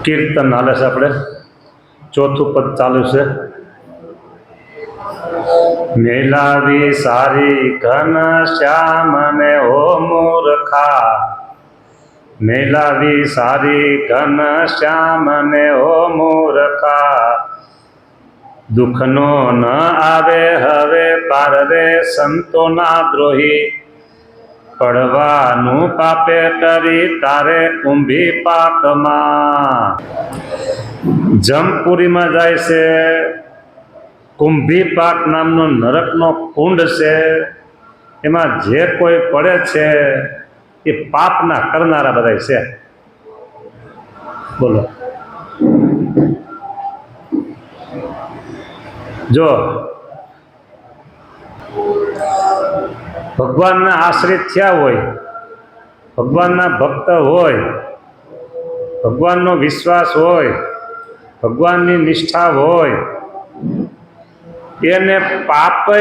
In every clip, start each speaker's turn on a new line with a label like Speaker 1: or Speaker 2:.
Speaker 1: કીર્તન હાલે છે, આપણે ચોથું પદ ચાલુ છે. મેલાવી સારી ઘન શ્યામ ને હો મૂર્ખા, મેલાવી સારી ઘન શ્યામ ને હો મૂર્ખા, દુઃખનો ન આવે હવે પાર રે સંતોના દ્રોહી, પડવાનું પાપે કરી તારે કુંભી પાકમાં. જમપુરીમાં જાય છે, કુંભી પાક નામનો નરકનો કુંડ છે. એમાં જે કોઈ પડે છે એ પાપના કરનારા બધા છે. બોલો, જો ભગવાનના આશ્રિત થયા હોય, ભગવાનના ભક્ત હોય, ભગવાનનો વિશ્વાસ હોય, ભગવાનની નિષ્ઠા હોય, એને પાપય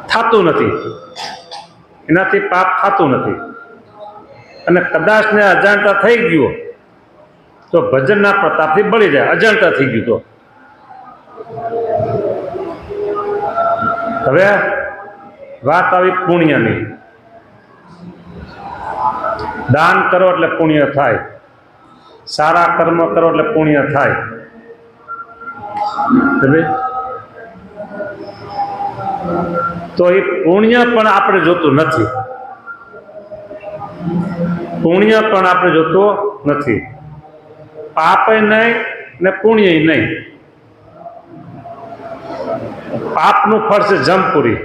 Speaker 1: થતું નથી, એનાથી પાપ થતું નથી. અને કદાચ ને અજાણતા થઈ ગયું તો ભજનના પ્રતાપથી બળી જાય. અજાણતા થઈ ગયું તો હવે વાત આવી પુણ્યની. દાન કરો એટલે પુણ્ય થાય, સારા કર્મ કરો એટલે પુણ્ય થાય. તો એ પુણ્ય પણ આપણે જોતું નથી, પુણ્ય પણ આપણે જોતું નથી. પાપય નહીં ને પુણ્ય નહીં. પાપનું ફળ છે જમપુરી,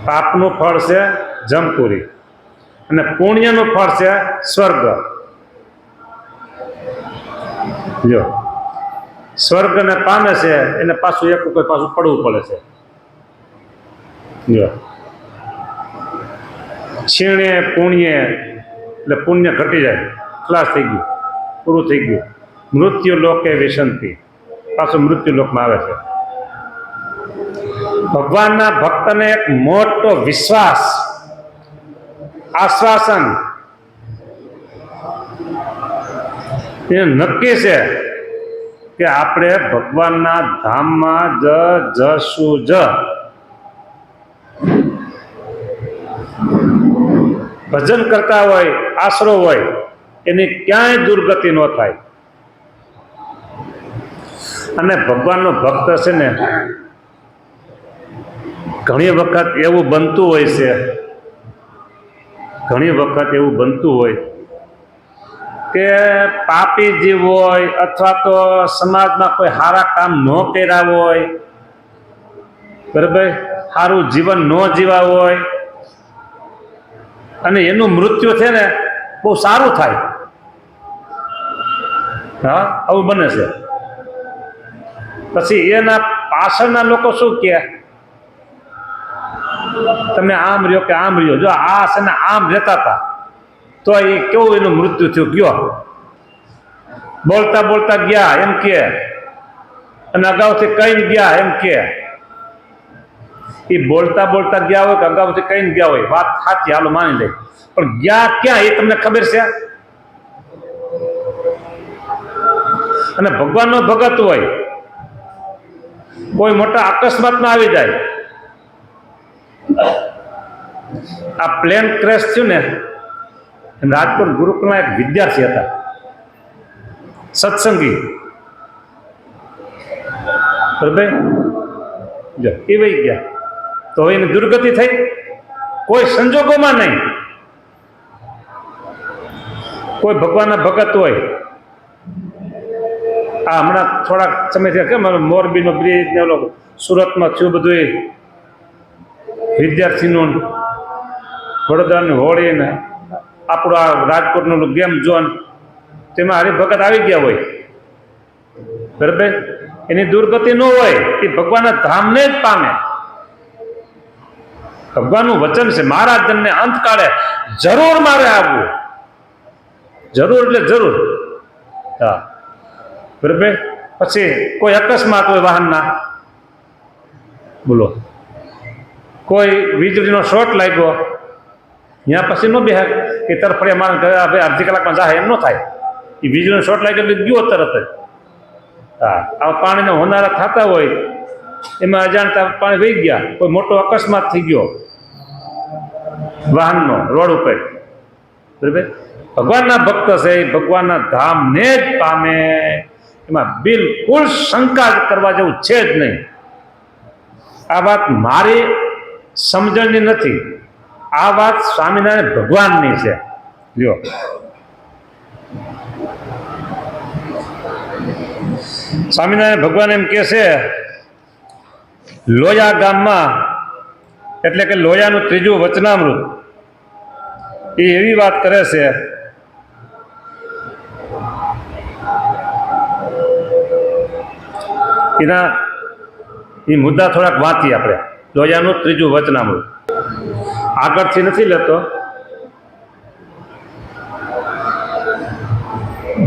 Speaker 1: પાપનું ફળ છે જમપુરી, અને પુણ્યનું ફળ છે સ્વર્ગ. જો સ્વર્ગને પામે છે એને પાછું એક કોઈ પાછું પડવું પડે છે. જો ક્ષીણે પુણ્ય એટલે પુણ્ય ઘટી જાય, ખલાસ થઈ ગયું, પૂરું થઈ ગયું. મૃત્યુ લોકે વિશંતિ, પાછું મૃત્યુ લોકમાં આવે છે. ભગવાનના ભક્તને એક મોટો વિશ્વાસ, આશ્વાસન એ નક્કી છે કે આપણે ભગવાનના ધામમાં જશું જ. ભજન કરતા હોય, આશરો હોય, એની ક્યાંય દુર્ગતિ ન થાય. અને ભગવાનનો ભક્ત છે ને, ઘણી વખત એવું બનતું હોય છે, ઘણી વખત એવું બનતું હોય કે પાપી જીવ હોય અથવા તો સમાજમાં કોઈ સારા કામ ન કર્યા હોય, બરાબર, સારું જીવન ન જીવા હોય, અને એનું મૃત્યુ છે ને બહુ સારું થાય. હા, આવું બને છે. પછી એના પાછળના લોકો શું કહે, તમે આમ રહ્યો કે આમ રહ્યો. જો આ છે ને આમ રહેતા હતા તો એ કેવું એનું મૃત્યુ થયું, ગયો બોલતા બોલતા ગયા એમ કે, અને અગાઉથી કઈ ગયા એમ કે. એ બોલતા બોલતા ગયા હોય કે અગાઉથી કઈ ગયા હોય, વાત સાચી, હાલો માની લે, પણ ગયા ક્યાં એ તમને ખબર છે? અને ભગવાનનો ભગત હોય, કોઈ મોટા અકસ્માતમાં આવી જાય. આ પ્લેન ક્રેશ થયું ને, રાજકોટ ગુરુકુળના એક વિદ્યાર્થી હતા, સત્સંગી, બરાબર, જો એ વહી ગયા તો હવે એની દુર્ગતિ થઈ? કોઈ સંજોગોમાં નહીં. કોઈ ભગવાનના ભગત હોય, આ હમણાં થોડાક સમયથી કેમ મોરબીનો બ્રિજ ને ઓલો સુરતમાં થયું બધું, વિદ્યાર્થીનું વડોદરાની હોળી ને આપણું આ રાજકોટનું ગેમ ઝોન, તેમાં હરિભગત આવી ગયા હોય, બરાબર, એની દુર્ગતિ ન હોય, એ ભગવાનના ધામને જ પામે. ભગવાનનું વચન છે, મારા જનને અંતકાળે જરૂર મારે આવવું, જરૂર એટલે જરૂર. હા, બરાબર. પછી કોઈ અકસ્માત હોય વાહનના, બોલો, કોઈ વીજળીનો શોર્ટ લાગ્યો, ત્યાં પછી ન બેહાય કે તરફડે મારે ભાઈ અડધી કલાકમાં જાય એમ ન થાય. એ વીજળીનો શોર્ટ લાગે એટલે ગયો તરત જ. હા, આ પાણીના હોનારા થતા હોય એમાં અજાણતા પાણી વહી ગયા, કોઈ મોટો અકસ્માત થઈ ગયો વાહનનો રોડ ઉપર, બરાબર. ભગવાનના ભક્ત છે એ ભગવાનના ધામને જ પામે, એમાં બિલકુલ શંકા કરવા જેવું છે જ નહીં. આ વાત મારી સમજણની નથી, આ વાત સ્વામિનારાયણ ભગવાનની છે. લ્યો, સ્વામિનારાયણ ભગવાન એમ કે છે, લોયા ગામમાં, એટલે કે લોયાનું ત્રીજું વચનામૃત, એ એવી વાત કરે છે એના એ મુદ્દા થોડાક વાંચીએ આપણે. લોયાનું ત્રીજું વચનામૃત આગળથી નથી લેતો.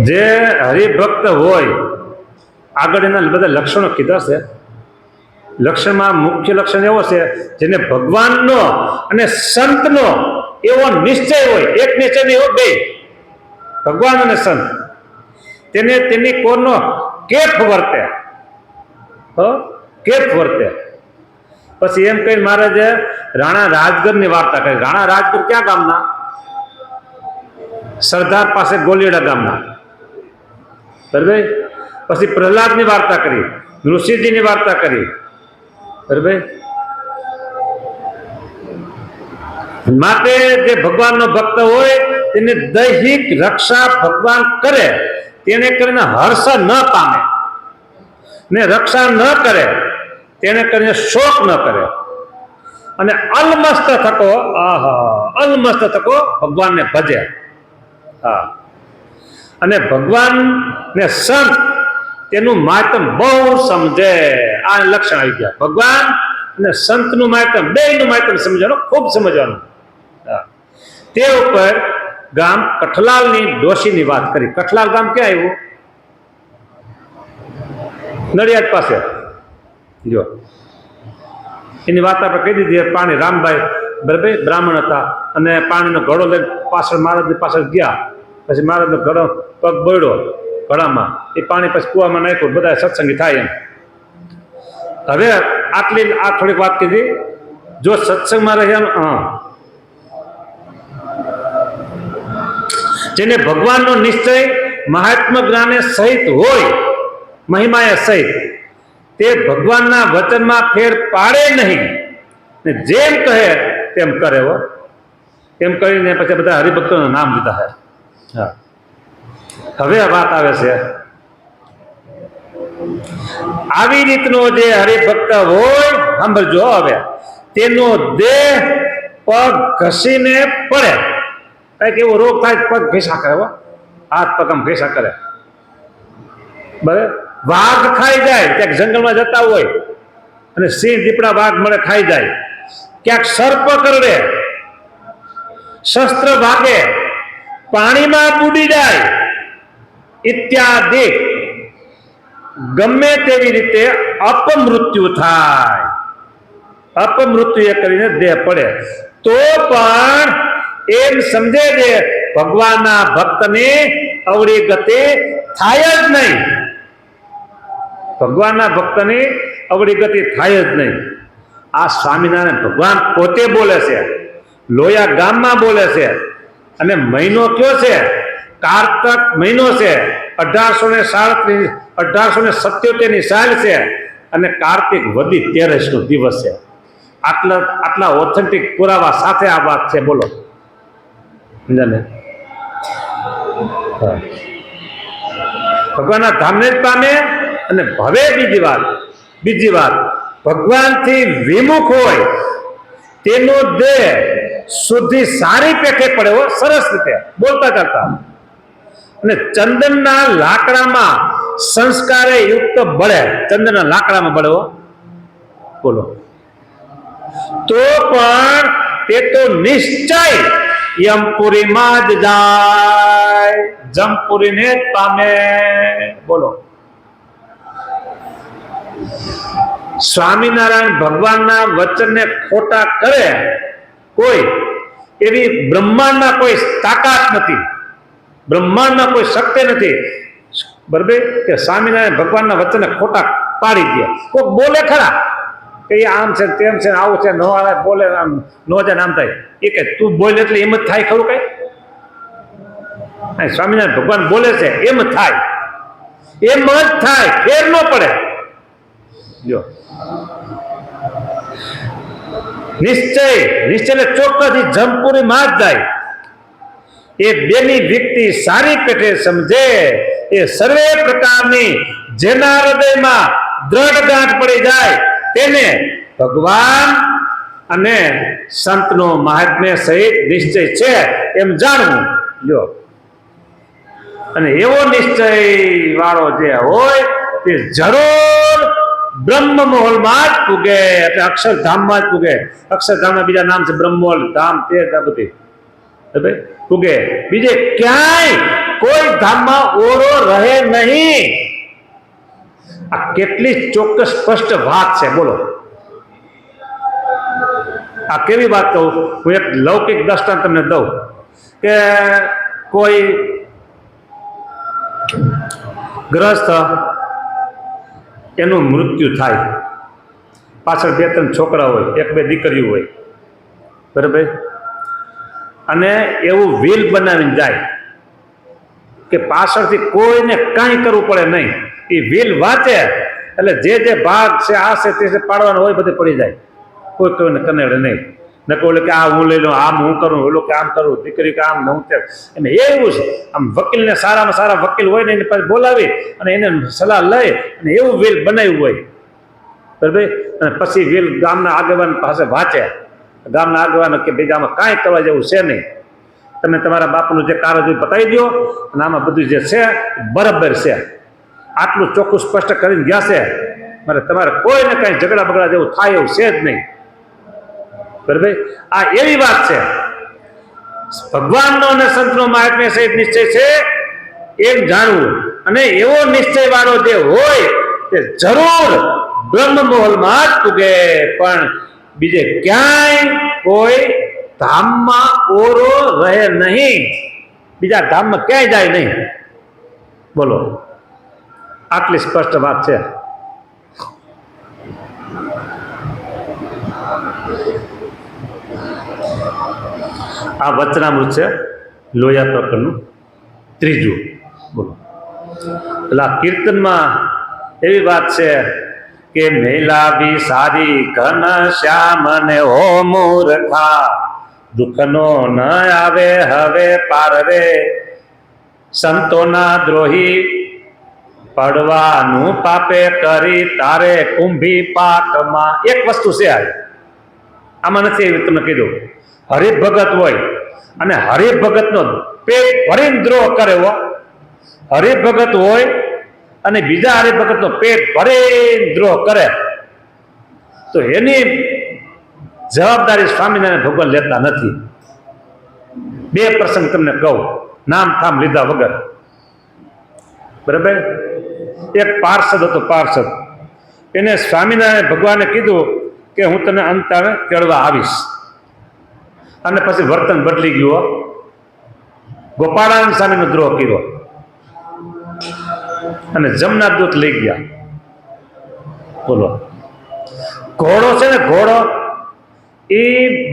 Speaker 1: જે હરિભક્ત હોય, આગળ એના બધા લક્ષણો કીધા છે. લક્ષણમાં મુખ્ય લક્ષણ એવો છે જેને ભગવાનનો અને સંતનો એવો નિશ્ચય હોય, એક નિશ્ચય નહીં હોય, બે, ભગવાન અને સંત, તેને તેની કોરનો કેફ વર્તે, કેફ વર્તે. પછી એમ કહી મહારાજે રાણા રાજગરની વાર્તા કરી. રાણા રાજગર ક્યાં ગામના? સરદાર પાસે ગોલીડા ગામના, બરાબર. પછી પ્રહલાદની વાર્તા કરી, ઋષિજીની વાર્તા કરી, બરાબર. માટે જે ભગવાનનો ભક્ત હોય તેને દૈહિક રક્ષા ભગવાન કરે, તેને કરીને હર્ષ ન પામે, ને રક્ષા ન કરે તેને કરીને શોક ન કરે, અને અલમસ્ત થકો, અલમસ્ત થકો ભગવાનને ભજે. હા, અને ભગવાન ને સંત તેનું માતમ બહુ સમજે. આ લક્ષણ આવી ગયા. ભગવાન અને સંતનું માતમ, બેયનું માતમ સમજવાનું, ખૂબ સમજવાનું. તે ઉપર ગામ કઠલાલની ડોશીની વાત કરી. કઠલાલ ગામ ક્યાં આવ્યું? નડિયાદ પાસે. જો એની વાત આપણે કહી દીધી. પાણી રામભાઈ, બરાબર, બ્રાહ્મણ હતા, અને પાણીનો ઘડો લઈને પાછળ મહારાજની પાછળ ગયા. પછી મહારાજનો ઘડો પગ બોળ્યો ઘડામાં, એ પાણી પછી કૂવામાં નાખ્યું, બધા સત્સંગી થાય એમ. હવે આટલી આ થોડીક વાત કીધી. જો સત્સંગમાં રહ્યા, હા, જેને ભગવાનનો નિશ્ચય મહાત્મા જ્ઞાને સહિત હોય, મહિમાએ સહિત, તે ભગવાનના વચનમાં ફેર પાડે નહીં, ને જેમ કહે તેમ કરે. હો, એમ કરીને પછી બધા હરિભક્તોના નામ લીધા છે. હા, હવે વાત આવે છે, આવી રીતનો જે હરિભક્ત હોય, સાંભળજો હવે, તેનો દેહ પગ ઘસીને પડે. કઈક એવો રોગ થાય, પગ ઘસા કરે, હાથ પગ આમ ઘસા કરે, બરાબર. વાઘ ખાઈ જાય, ક્યાંક જંગલમાં જતા હોય અને સિંહ દીપડા વાઘ મળે ખાઈ જાય, ક્યાંક સર્પ કરડે, શસ્ત્ર ભાગે, પાણીમાં બુડી જાય, ઇત્યાદિ ગમે તેવી રીતે અપમૃત્યુ થાય, અપમૃત્યુ એ કરીને દેહ પડે, તો પણ એમ સમજે છે ભગવાનના ભક્તની અવળી ગતિ થાય જ નહીં. ભગવાનના ભક્તની અવળી ગતિ થાય જ નહીં. આ સ્વામિનારાયણ ભગવાન પોતે બોલે છે, લોયા ગામમાં બોલે છે. અને મહિનો કયો છે? કારતક મહિનો છે. 1877 સાલ છે, અને કાર્તિક વદી 13 નો દિવસ છે. આટલા ઓથેન્ટિક પુરાવા સાથે આ વાત છે. બોલો, સમજાને? ભગવાનના ધામને જ પામે. અને હવે બીજી વાત, ભગવાનથી વિમુખ હોય તેનો દેહ શુદ્ધિ સારી પેઠે પડે, સરસ રીતે બોલતા કરતા, અને ચંદનના લાકડામાં સંસ્કારે યુક્ત બળે, ચંદનના લાકડામાં બળે. બોલો, તો પણ તે તો નિશ્ચય યમપુરીમાં જ જાય, જમપુરીને જ પામે. બોલો, સ્વામિનારાયણ ભગવાનના વચનને ખોટા કરે કોઈ, એવી બ્રહ્માંડમાં કોઈ તાકાત નથી, બ્રહ્માંડમાં કોઈ શક્તિ નથી, બરાબર, કે સ્વામિનારાયણ ભગવાનના વચને ખોટા પાડી દે. કોઈક બોલે ખરા કે એ આમ છે તેમ છે આવું છે, ન આવે બોલે આમ ન જાય આમ થાય, એ કે તું બોલે એટલે એમ જ થાય ખરું કઈ? સ્વામિનારાયણ ભગવાન બોલે છે એમ થાય, એમ જ થાય, ફેર ન પડે. જો નિશ્ચય, નિશ્ચય એટલે ચોક્કસ જમપુરી માં જ જાય. એ બેની વ્યક્તિ સારી પેટે સમજે, એ સર્વે પ્રકારની જેના હૃદયમાં દ્રઢ ગાંઠ પડી જાય તેને ભગવાન અને સંતનો મહાત્મ્ય સહિત નિશ્ચય છે એમ જાણવું. જો અને એવો નિશ્ચય વાળો જે હોય તે જરૂર બ્રહ્મ મહોલમાં જ પૂગે, એટલે અક્ષરધામમાં જ પૂગે. અક્ષરધામના બીજા નામ છે બ્રહ્મોલ ધામ, તે બધી પૂગે. બીજે ક્યાંય કોઈ ધામમાં ઓરો રહે નહીં. આ કેટલી ચોક્કસ સ્પષ્ટ વાત છે, બોલો. આ કેવી વાત કહું, હું એક લૌકિક દ્રષ્ટાંત તમને દઉં કે કોઈ ગ્રસ્ત એનું મૃત્યુ થાય, પાછળ 2-3 છોકરા હોય, 1-2 દીકરીઓ હોય, બરાબર, અને એવું વિલ બનાવીને જાય કે પાછળથી કોઈને કાંઈ કરવું પડે નહીં. એ વિલ વાંચે એટલે જે ભાગ છે આ છે તે પાડવાનો હોય બધે પડી જાય, કોઈ કોઈને કનેડે નહીં. ન કહું કે આ હું લઈ લઉં, આમ હું કરું, ઓલો કે આમ કરું, દીકરી કે આમ ન હું તેમ. એમ એવું છે. આમ વકીલને સારામાં સારા વકીલ હોય ને એને પાસે બોલાવી અને એને સલાહ લઈ અને એવું વિલ બનાવ્યું હોય, બરાબર. અને પછી વિલ ગામના આગેવાન પાસે વાંચે. ગામના આગેવાનો કે ભાઈ આમાં કાંઈ કરવા જેવું છે નહીં, તમે તમારા બાપનું જે કારજ હોય બતાવી દો અને આમાં બધું જે છે બરાબર છે. આટલું ચોખ્ખું સ્પષ્ટ કરીને ગયા છે, મારે તમારે કોઈને કાંઈ ઝઘડા બગડા જેવું થાય એવું છે જ નહીં, બરાબર. આ એવી વાત છે. ભગવાનનો અને સંતનો મહાત્મ્ય સહિત નિશ્ચય છે એમ જાણવું. અને એવો નિશ્ચય વાળો જે હોય તે જરૂર બ્રહ્મ મહોલમાં જ પૂગે, પણ બીજે ક્યાંય કોઈ ધામમાં ઓરો રહે નહીં, બીજા ધામમાં ક્યાંય જાય નહીં. બોલો, આટલી સ્પષ્ટ વાત છે. આ વચનામૃત છે લોહિયા પ્રકરણનું 3. બોલો. એટલે આ કીર્તનમાં એવી વાત છે કે મેલા બી સારી ઘન શ્યામ ને હો મૂર્ખા, દુઃખનો ન આવે હવે પાર રે, સંતોના દ્રોહી પડવાનું પાપે કરી તારે કુંભી પાકમાં. એક વસ્તુ છે આમાં નથી એવી તમને કીધું, હરિભગત હોય અને હરિભગતનો પેટ ભરીને દ્રોહ કરે હો, હરિભગત હોય અને બીજા હરિભગતનો પેટ ભરીને દ્રોહ કરે તો એની જવાબદારી સ્વામિનારાયણ ભગવાન લેતા નથી. 2 પ્રસંગ તમને કહું, નામ થામ લીધા વગર, બરાબર. એક પાર્ષદ હતો, પાર્ષદ, એને સ્વામિનારાયણ ભગવાને કીધું કે હું તને અંતાને તેડવા આવીશ, અને પછી વર્તન બદલી ગયું, ગોપાળાનંદ સ્વામીનો દ્રોહ કર્યો અને જમના દૂત લઈ ગયા. બોલો, ઘોડો છે ને, ઘોડો એ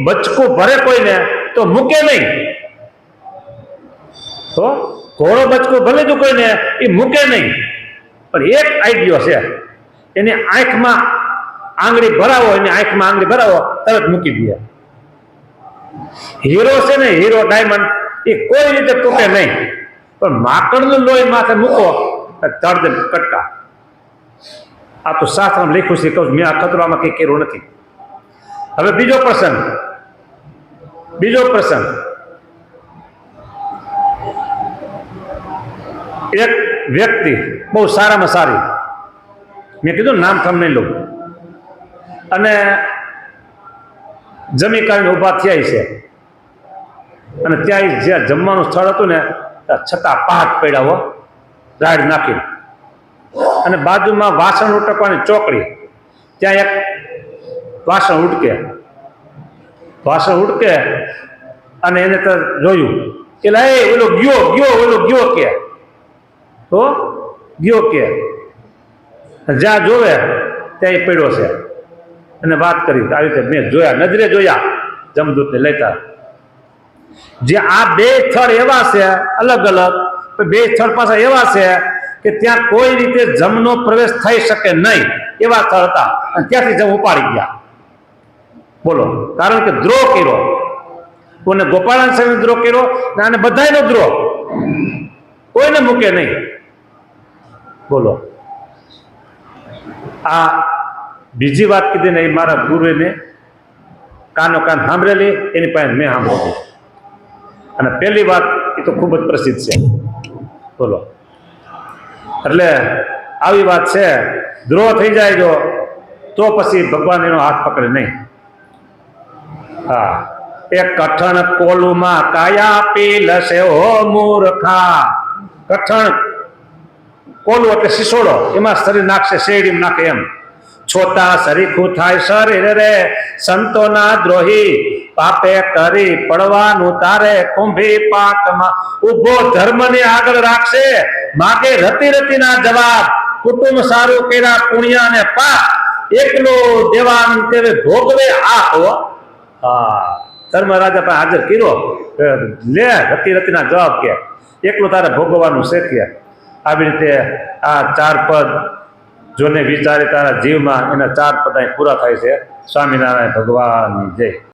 Speaker 1: બચકું ભરે કોઈને તો મૂકે નહીં. તો ઘોડો બચકું ભલે જો કોઈને એ મૂકે નહીં, પણ એક આઈડિયો છે, એની આંખમાં આંગળી ભરાવો, એની આંખમાં આંગળી ભરાવો તરત મૂકી દે. હીરો છે ને, હીરો ડાયમંડ, એ કોઈ રીતે તૂટે નહીં, પણ માકડનું લોહી માથે મૂકો તરત કટકા. આ તો શાસ્ત્રમાં લખ્યું છે, કહું મેં આ ખતરામાં કંઈ કર્યું નથી. હવે બીજો પ્રસંગ, એક વ્યક્તિ બહુ સારામાં સારી, મેં કીધું નામ થમ નહીં લઉં, અને જમી કાઢીને ઊભા થયા છે અને ત્યાં જ્યાં જમવાનું સ્થળ હતું ને ત્યાં છતાં પહાડ પડ્યા હો, રાડ નાખી, અને બાજુમાં વાસણ ઉટકવાની ચોકડી, ત્યાં એક વાસણ ઉટકે અને એને તો જોયું એટલે એ ઓલો ગયો કે તો ગયો કે જ્યાં જોવે ત્યાં એ પડ્યો છે અને વાત કરી આવી રીતે મેં જોયા, નજરે જોયા જમદૂતને લેતા. જે આ બે સ્થળ એવા છે અલગ અલગ, બે સ્થળ પાછા એવા છે કે ત્યાં કોઈ રીતે જમનો પ્રવેશ થઈ શકે નહીં એવા સ્થળ હતા, અને ત્યાંથી જમ ઉપાડી ગયા. બોલો, કારણ કે દ્રોહ કર્યો, કોને ગોપાળાન સ્વામી દ્રોહ કર્યો અને બધાયનો દ્રોહ, કોઈને મૂકે નહીં. બોલો, આ બીજી વાત કીધી ને એ મારા ગુરુને કાનો કાન સાંભળેલી, એની પાસે મેં સાંભળેલી. અને પહેલી વાત એ તો ખૂબ જ પ્રસિદ્ધ છે. બોલો, એટલે આવી વાત છે. દ્રોહ થઈ જાય જો તો પછી ભગવાન એનો હાથ પકડે નહીં. હા, એક કઠણ કોલુમાં કાયા પીલશે હો મૂર્ખા. કઠણ કોલું એટલે શિસોડો, એમાં શરીર નાખશે, શેરડીમાં નાખે એમ. છોતા સરીખું થાય શરીર રે સંતોના દ્રોહી, પાપે કરી પડવાનું તારે કુંભી પાકમાં. ઉભો ધર્મને આગળ રાખશે, માગે રતી રતીના જવાબ. કુટુંબ સારું કર્યા પુણ્યા ને પાપ, એકલો દેવાન તેવે ભોગવે આપ. હા, ધર્મ રાજા પાસે હાજર કર્યો, લે રતી રતીના જવાબ કે એકલું તારે ભોગવવાનું છે કે. આવી રીતે આ 4 પદ જોને વિચારે તારા જીવમાં, એના 4 પદ અહીં પૂરા થાય છે. સ્વામિનારાયણ ભગવાનની જય.